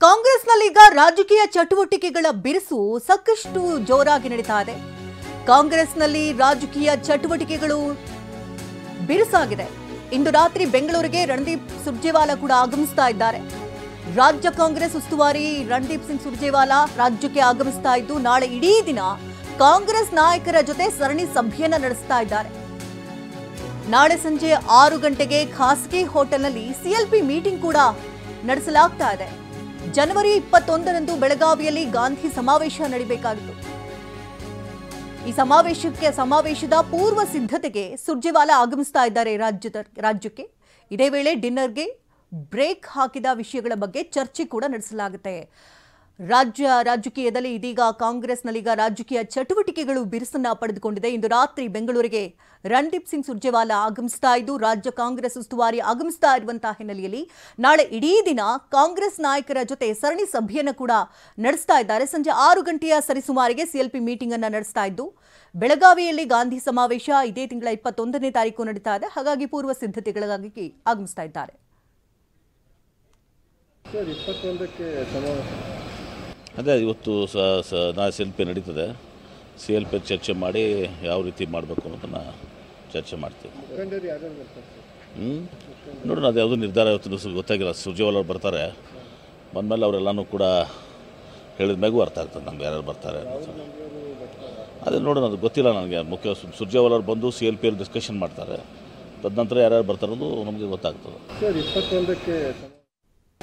ಕಾಂಗ್ರೆಸ್ನಲ್ಲೀಗ ರಾಜಕೀಯ ಚಟುವಟಿಕೆಗಳ ಬಿರುಸು ಸಾಕಷ್ಟು ಜೋರಾಗಿ ನಡೀತಾ ಇದೆ. ಕಾಂಗ್ರೆಸ್ನಲ್ಲಿ ರಾಜಕೀಯ ಚಟುವಟಿಕೆಗಳು ಬಿರುಸಾಗಿದೆ. ಇಂದು ರಾತ್ರಿ ಬೆಂಗಳೂರಿಗೆ ರಣದೀಪ್ ಸುರ್ಜೇವಾಲಾ ಕೂಡ ಆಗಮಿಸ್ತಾ ಇದ್ದಾರೆ. ರಾಜ್ಯ ಕಾಂಗ್ರೆಸ್ ಉಸ್ತುವಾರಿ ರಣದೀಪ್ ಸಿಂಗ್ ಸುರ್ಜೇವಾಲಾ ರಾಜ್ಯಕ್ಕೆ ಆಗಮಿಸ್ತಾ ಇದ್ದು ನಾಳೆ ಇಡೀ ದಿನ ಕಾಂಗ್ರೆಸ್ ನಾಯಕರ ಜೊತೆ ಸರಣಿ ಸಭೆಯನ್ನ ನಡೆಸ್ತಾ ಇದ್ದಾರೆ. ನಾಳೆ ಸಂಜೆ 6 ಗಂಟೆಗೆ ಖಾಸಗಿ ಹೋಟೆಲ್ನಲ್ಲಿ ಸಿಎಲ್ಪಿ ಮೀಟಿಂಗ್ ಕೂಡ ನಡೆಸಲಾಗ್ತಾ ಇದೆ. ಜನವರಿ 21ರಂದು ಬೆಳಗಾವಿಯಲ್ಲಿ ಗಾಂಧಿ ಸಮಾವೇಶ ನಡೆಯಬೇಕಾಗಿತ್ತು. ಈ ಸಮಾವೇಶದ ಪೂರ್ವ ಸಿದ್ಧತೆಗೆ ಸುರ್ಜೇವಾಲಾ ಆಗಮಿಸ್ತಾ ಇದ್ದಾರೆ ರಾಜ್ಯಕ್ಕೆ. ಇದೇ ವೇಳೆ ಡಿನ್ನರ್ಗೆ ಬ್ರೇಕ್ ಹಾಕಿದ ವಿಷಯಗಳ ಬಗ್ಗೆ ಚರ್ಚೆ ಕೂಡ ನಡೆಸಲಾಗುತ್ತೆ. ರಾಜಕೀಯದಲ್ಲಿ ಇದೀಗ ಕಾಂಗ್ರೆಸ್ನಲ್ಲೀಗ ರಾಜಕೀಯ ಚಟುವಟಿಕೆಗಳು ಬಿರುಸನ್ನ ಪಡೆದುಕೊಂಡಿದೆ. ಇಂದು ರಾತ್ರಿ ಬೆಂಗಳೂರಿಗೆ ರಣದೀಪ್ ಸಿಂಗ್ ಸುರ್ಜೇವಾಲಾ ಆಗಮಿಸ್ತಾ ಇದ್ದು ರಾಜ್ಯ ಕಾಂಗ್ರೆಸ್ ಉಸ್ತುವಾರಿ ಆಗಮಿಸ್ತಾ ಇರುವಂತಹ ಹಿನ್ನೆಲೆಯಲ್ಲಿ ನಾಳೆ ಇಡೀ ದಿನ ಕಾಂಗ್ರೆಸ್ ನಾಯಕರ ಜೊತೆ ಸರಣಿ ಸಭೆಯನ್ನು ಕೂಡ ನಡೆಸ್ತಾ ಇದ್ದಾರೆ. ಸಂಜೆ 6 ಗಂಟೆಯ ಸರಿಸುಮಾರಿಗೆ ಸಿಎಲ್ಪಿ ಮೀಟಿಂಗ್ ಅನ್ನು ನಡೆಸ್ತಾ ಇದ್ದು ಬೆಳಗಾವಿಯಲ್ಲಿ ಗಾಂಧಿ ಸಮಾವೇಶ ಇದೇ ತಿಂಗಳ 21ನೇ ತಾರೀಕು ನಡೀತಾ ಇದೆ. ಹಾಗಾಗಿ ಪೂರ್ವ ಸಿದ್ಧತೆಗಳಿಗಾಗಿ ಆಗಮಿಸ್ತಾ ಇದ್ದಾರೆ. ಅದೇ ಇವತ್ತು ನಾಳೆ ಸಿಎಲ್ಪಿ ನಡೀತದೆ. ಸಿಎಲ್ಪಿ ಚರ್ಚೆ ಮಾಡಿ ಯಾವ ರೀತಿ ಮಾಡಬೇಕು ಅನ್ನೋದನ್ನು ಚರ್ಚೆ ಮಾಡ್ತೀವಿ. ನೋಡೋಣ, ಅದು ಯಾವುದೂ ನಿರ್ಧಾರ ಇವತ್ತು ಗೊತ್ತಾಗಿಲ್ಲ. ಸುರ್ಜೇವಾಲಾ ಅವ್ರು ಬರ್ತಾರೆ, ಬಂದಮೇಲೆ ಅವರೆಲ್ಲನೂ ಕೂಡ ಹೇಳಿದ ಮ್ಯಾಗೂ ಅರ್ಥ ಆಗ್ತದೆ ನಮ್ಗೆ ಯಾರ್ಯಾರು ಬರ್ತಾರೆ ಅನ್ನೋದು. ಅದೇ ನೋಡೋಣ, ಅದು ಗೊತ್ತಿಲ್ಲ ನನಗೆ. ಮುಖ್ಯ ಸುರ್ಜೇವಾಲಾ ಅವ್ರು ಬಂದು ಸಿಎಲ್ಪಿಯಲ್ಲಿ ಡಿಸ್ಕಷನ್ ಮಾಡ್ತಾರೆ, ತದನಂತರ ಯಾರ್ಯಾರು ಬರ್ತಾರೆ ಅನ್ನೋದು ನಮಗೆ ಗೊತ್ತಾಗ್ತದೆ.